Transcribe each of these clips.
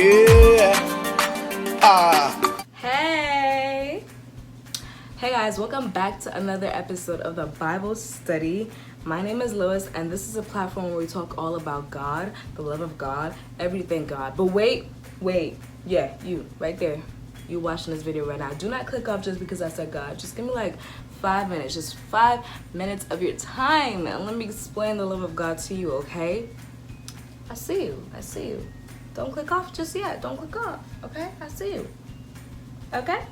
Yeah. Hey guys, welcome back to another episode of the Bible Study. My name is Lois, and this is a platform where we talk all about God, the love of God, everything God. But wait, yeah, you right there, you watching this video right now, do not click off just because I said God. Just give me like 5 minutes, just 5 minutes of your time, and let me explain the love of God to you, okay? I see you. Don't click off just yet. Don't click off, okay? I see you. Okay?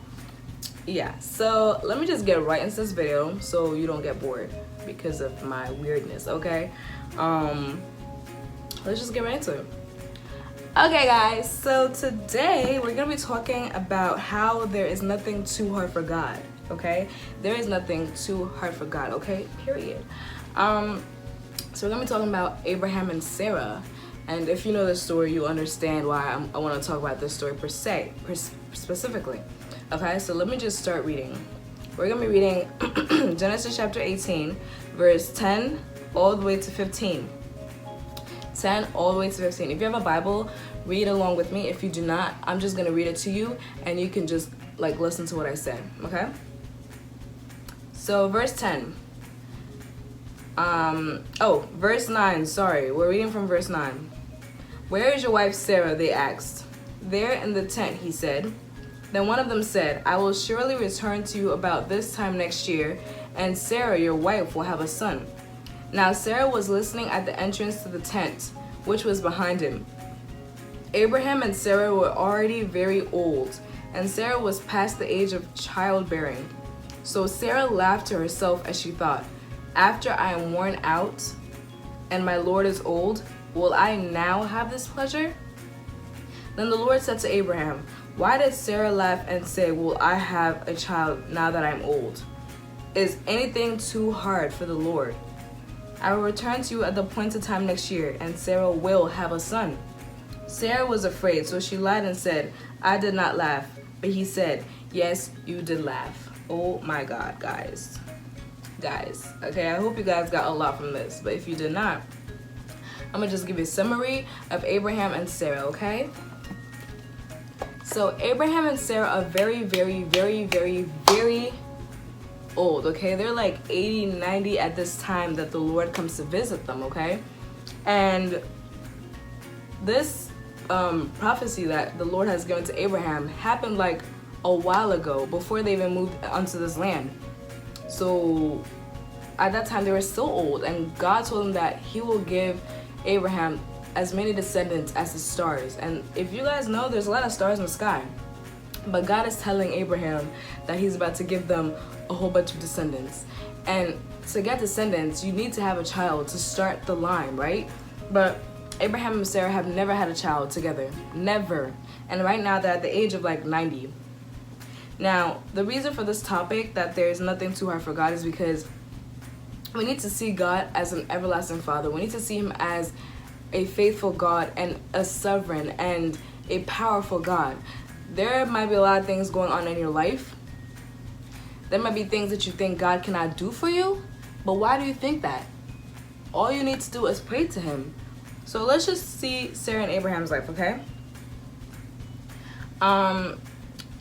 Yeah, so let me just get right into this video so you don't get bored because of my weirdness, okay? Let's just get right into it. Okay, guys, so today we're gonna be talking about how there is nothing too hard for God, okay? There is nothing too hard for God, okay? Period. So we're gonna be talking about Abraham and Sarah. And if you know the story, you understand why I want to talk about this story specifically. Okay, so let me just start reading. We're going to be reading Genesis chapter 18, verse 10 all the way to 15. 10 all the way to 15. If you have a Bible, read along with me. If you do not, I'm just going to read it to you, and you can just like listen to what I said, okay? So verse 10. Verse 9, sorry. We're reading from verse 9. "Where is your wife Sarah?" they asked. "There in the tent," he said. Then one of them said, "I will surely return to you about this time next year, and Sarah, your wife, will have a son." Now Sarah was listening at the entrance to the tent, which was behind him. Abraham and Sarah were already very old, and Sarah was past the age of childbearing. So Sarah laughed to herself as she thought, "After I am worn out and my Lord is old, will I now have this pleasure?" Then the Lord said to Abraham, "Why did Sarah laugh and say, 'Will I have a child now that I'm old?' Is anything too hard for the Lord? I will return to you at the appointed time next year, and Sarah will have a son." Sarah was afraid, so she lied and said, "I did not laugh." But he said, "Yes, you did laugh." Oh my God, guys, okay, I hope you guys got a lot from this, but if you did not, I'm gonna just give you a summary of Abraham and Sarah, okay? So Abraham and Sarah are very old, okay? They're like 80, 90 at this time that the Lord comes to visit them, okay? And this prophecy that the Lord has given to Abraham happened like a while ago, before they even moved onto this land. So at that time they were still old, and God told them that he will give Abraham as many descendants as the stars. And if you guys know, there's a lot of stars in the sky, but God is telling Abraham that he's about to give them a whole bunch of descendants. And to get descendants, you need to have a child to start the line, right? But Abraham and Sarah have never had a child together, never. And right now they're at the age of like 90. Now, the reason for this topic, that there is nothing too hard for God, is because we need to see God as an everlasting Father. We need to see him as a faithful God and a sovereign and a powerful God. There might be a lot of things going on in your life. There might be things that you think God cannot do for you, but why do you think that? All you need to do is pray to him. So let's just see Sarah and Abraham's life, okay?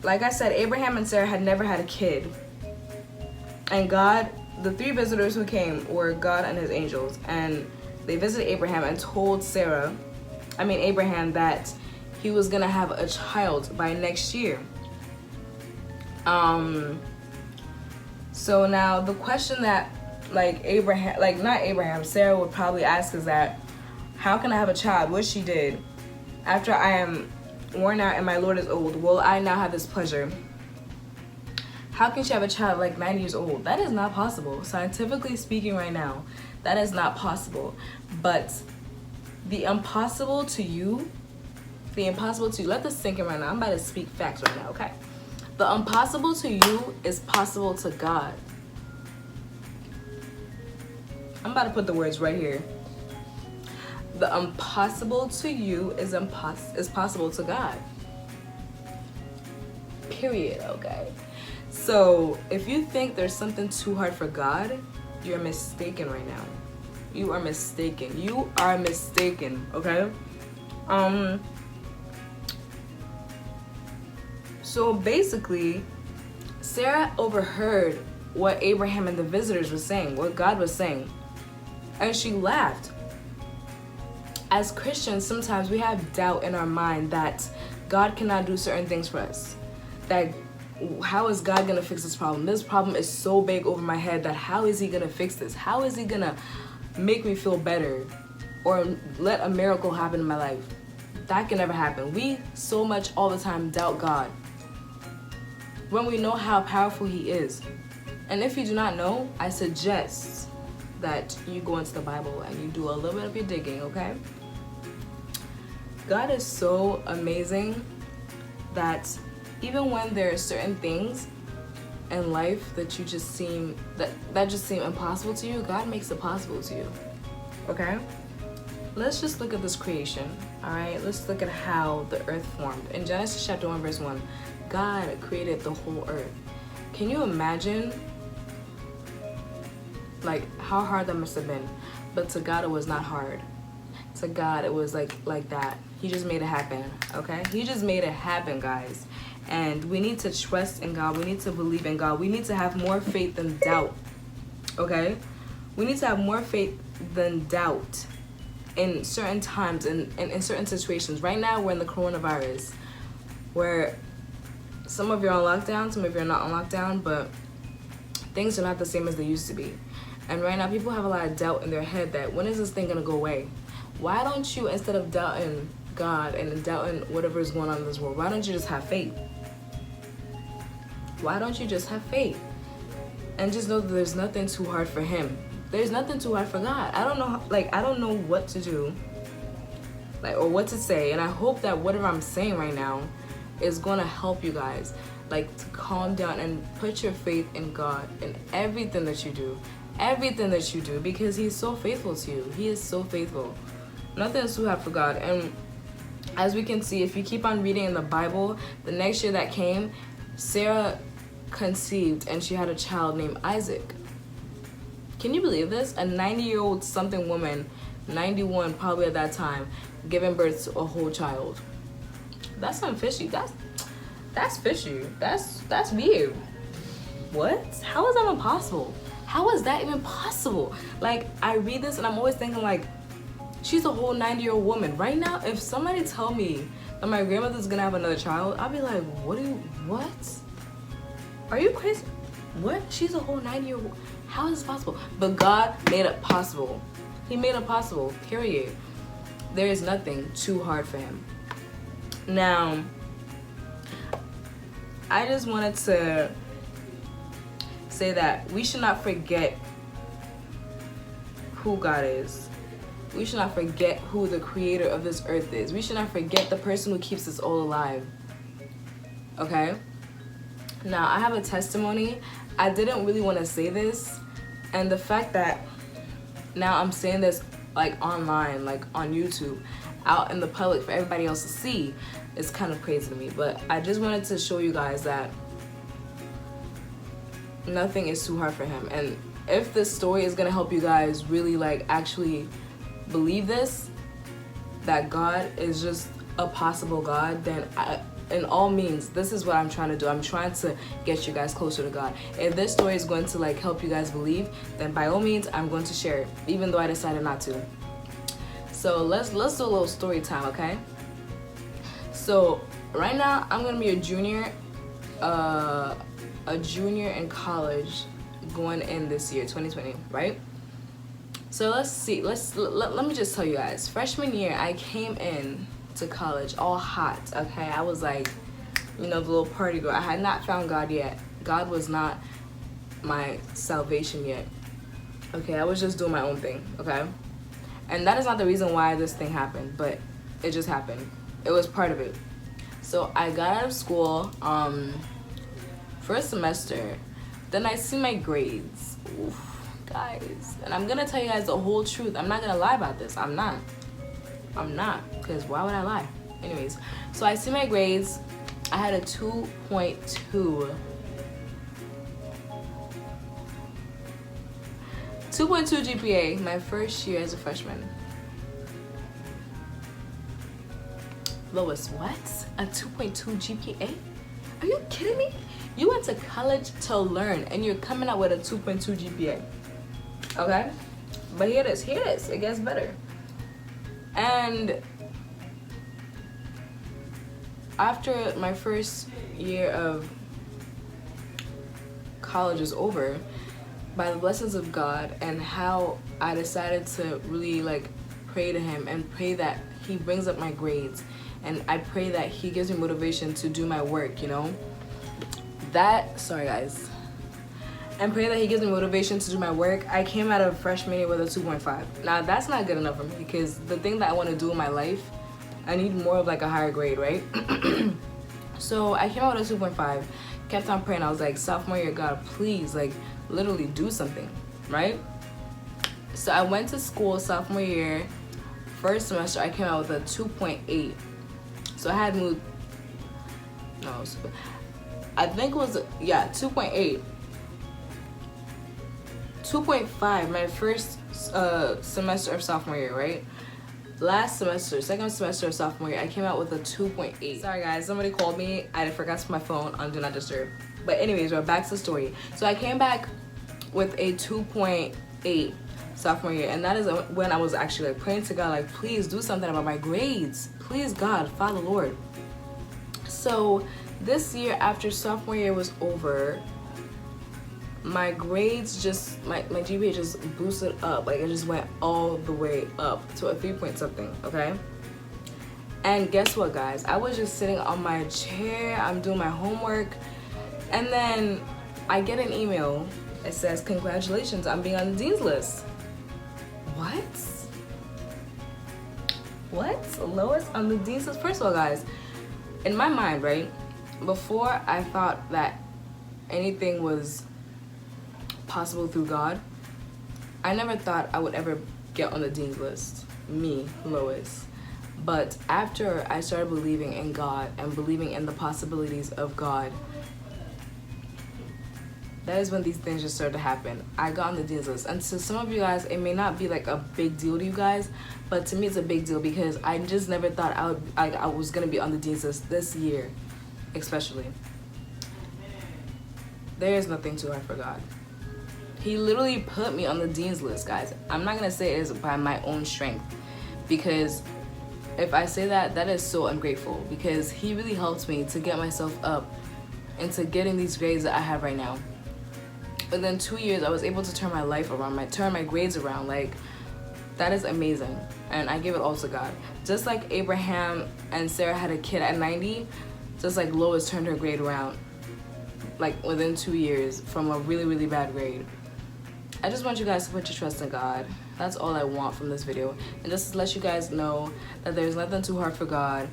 Like I said, Abraham and Sarah had never had a kid. And God, the three visitors who came were God and his angels. And they visited Abraham and told Abraham that he was gonna have a child by next year. So now the question that Sarah would probably ask is that, how can I have a child? What she did. After I am worn out and my Lord is old, will I now have this pleasure? How can she have a child like 90 years old? That is not possible. Scientifically speaking right now, that is not possible. But the impossible to you, let this sink in right now. I'm about to speak facts right now, okay? The impossible to you is possible to God. I'm about to put the words right here. The impossible to you is possible to God. Period, okay? So if you think there's something too hard for God, you're mistaken right now. You are mistaken, okay? So basically, Sarah overheard what Abraham and the visitors were saying, what God was saying, and she laughed. As Christians, sometimes we have doubt in our mind that God cannot do certain things for us. That how is God gonna fix this problem? This problem is so big over my head that how is he gonna fix this? How is he gonna make me feel better or let a miracle happen in my life? That can never happen. We so much all the time doubt God when we know how powerful he is. And if you do not know, I suggest that you go into the Bible and you do a little bit of your digging, okay? God is so amazing that even when there are certain things in life that you just seem that just seem impossible to you, God makes it possible to you. Okay? Let's just look at this creation. Alright? Let's look at how the earth formed. In Genesis chapter 1, verse 1, God created the whole earth. Can you imagine like how hard that must have been? But to God it was not hard. To God it was like that. He just made it happen. Okay? He just made it happen, guys. And we need to trust in God. We need to believe in God. We need to have more faith than doubt. Okay? We need to have more faith than doubt in certain times and in certain situations. Right now, we're in the coronavirus, where some of you are on lockdown, some of you are not on lockdown, but things are not the same as they used to be. And right now, people have a lot of doubt in their head that when is this thing going to go away? Why don't you, instead of doubting God and doubting whatever is going on in this world, why don't you just have faith? Why don't you just have faith and just know that there's nothing too hard for him? There's nothing too hard for God. I don't know what to do, or what to say, and I hope that whatever I'm saying right now is going to help you guys, to calm down and put your faith in God in everything that you do, because he's so faithful to you. He is so faithful. Nothing is too hard for God. And as we can see, if you keep on reading in the Bible, the next year that came, Sarah conceived and she had a child named Isaac. Can you believe this? A 90-year-old something woman, 91 probably at that time, giving birth to a whole child. That's something fishy. That's fishy. That's weird. What? How is that even possible? How is that even possible? I read this and I'm always thinking she's a whole 90-year-old woman. Right now, if somebody tell me that my grandmother's gonna have another child, I'll be like, what? Are you crazy? What? She's a whole 90-year-old. How is this possible? But God made it possible. He made it possible, period. There is nothing too hard for him. Now, I just wanted to say that we should not forget who God is. We should not forget who the creator of this earth is. We should not forget the person who keeps us all alive. Okay? Now, I have a testimony. I didn't really want to say this. And the fact that now I'm saying this online, on YouTube, out in the public for everybody else to see, is kind of crazy to me. But I just wanted to show you guys that nothing is too hard for him. And if this story is going to help you guys really actually believe this, that God is just a possible God, then in all means, this is what I'm trying to do. I'm trying to get you guys closer to God. If this story is going to help you guys believe, then by all means, I'm going to share it, even though I decided not to. So let's do a little story time, okay? So right now, I'm gonna be a junior in college going in this year, 2020, right? So let's see. Let me just tell you guys. Freshman year, I came in to college all hot. Okay, I was the little party girl. I had not found God yet. God was not my salvation yet. Okay, I was just doing my own thing. Okay, and that is not the reason why this thing happened, but it just happened. It was part of it. So I got out of school first semester. Then I see my grades. Oof. Guys, and I'm gonna tell you guys the whole truth. I'm not gonna lie about this. I'm not, because why would I lie? Anyways, so I see my grades. I had a 2.2 GPA my first year as a freshman. Lois, what? A 2.2 GPA? Are you kidding me? You went to college to learn and you're coming out with a 2.2 GPA. Okay? But here it is. It gets better. And after my first year of college is over, by the blessings of God and how I decided to really like pray to him and pray that he brings up my grades, and I pray that he gives me motivation to do my work, you know, that, sorry guys, and pray that he gives me motivation to do my work. I came out of freshman year with a 2.5. Now that's not good enough for me, because the thing that I want to do in my life, I need more of like a higher grade, right? So I came out with a 2.5, kept on praying. I was like, sophomore year, God, please, like, literally do something, right? So I went to school sophomore year. First semester, I came out with a 2.8. So I had moved, no, I think it was, yeah, 2.8. 2.5 my first semester of sophomore year, right? Last semester, second semester of sophomore year, I came out with a 2.8. Sorry guys, somebody called me. I forgot to put my phone on Do Not Disturb. But anyways, we're back to the story. So I came back with a 2.8 sophomore year, and that is when I was actually like praying to God, like, please do something about my grades. Please, God, Father, Lord. So this year, after sophomore year was over, my grades just, my GPA just boosted up. Like, it just went all the way up to a 3 point something, okay? And guess what, guys? I was just sitting on my chair, I'm doing my homework, and then I get an email. It says, congratulations, I'm being on the dean's list. What? Lois on the dean's list? First of all, guys, in my mind, right, before I thought that anything was possible through God, I never thought I would ever get on the dean's list, me, Lois. But after I started believing in God and believing in the possibilities of God, that is when these things just started to happen. I got on the dean's list, and to some of you guys, it may not be like a big deal to you guys, but to me it's a big deal, because I just never thought I was gonna be on the dean's list this year, especially. There is nothing too hard for God. He literally put me on the dean's list, guys. I'm not gonna say it is by my own strength, because if I say that, that is so ungrateful, because he really helped me to get myself up into getting these grades that I have right now. Within 2 years, I was able to turn my life around, turn my grades around. Like, that is amazing, and I give it all to God. Just like Abraham and Sarah had a kid at 90, just like Lois turned her grade around, like within 2 years from a really, really bad grade. I just want you guys to put your trust in God. That's all I want from this video. And just to let you guys know that there's nothing too hard for God.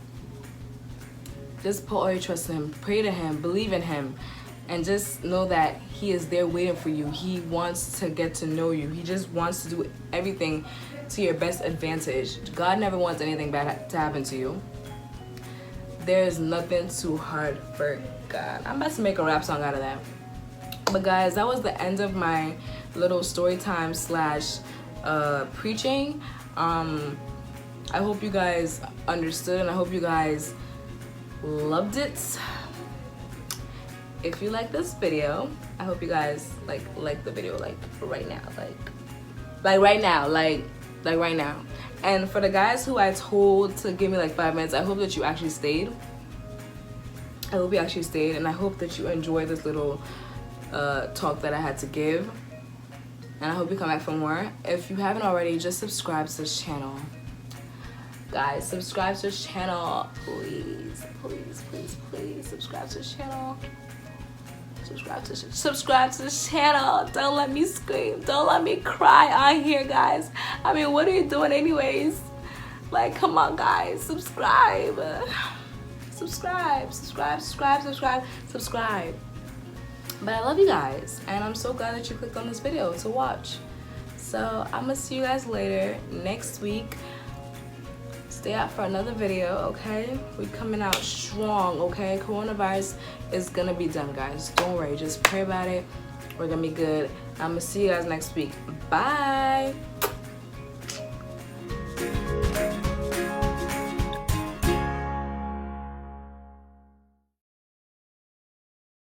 Just put all your trust in him, pray to him, believe in him, and just know that he is there waiting for you. He wants to get to know you. He just wants to do everything to your best advantage. God never wants anything bad to happen to you. There is nothing too hard for God. I'm about to make a rap song out of that. But guys, that was the end of my little story time slash preaching. I hope you guys understood, and I hope you guys loved it. If you like this video, I hope you guys like the video like right now, like right now. And for the guys who I told to give me like 5 minutes, I hope that you actually stayed. I hope you actually stayed, and I hope that you enjoyed this little talk that I had to give. And I hope you come back for more. If you haven't already, just subscribe to this channel. Guys, subscribe to this channel. Please, please, please, please subscribe to this channel. Subscribe to this channel. Don't let me scream. Don't let me cry on here, guys. I mean, what are you doing anyways? Like, come on, guys. Subscribe. Subscribe. But I love you guys, and I'm so glad that you clicked on this video to watch. So I'm gonna see you guys later next week. Stay out for another video, okay? We coming out strong, okay? Coronavirus is gonna be done, guys. Don't worry, just pray about it. We're gonna be good. I'm gonna see you guys next week. Bye.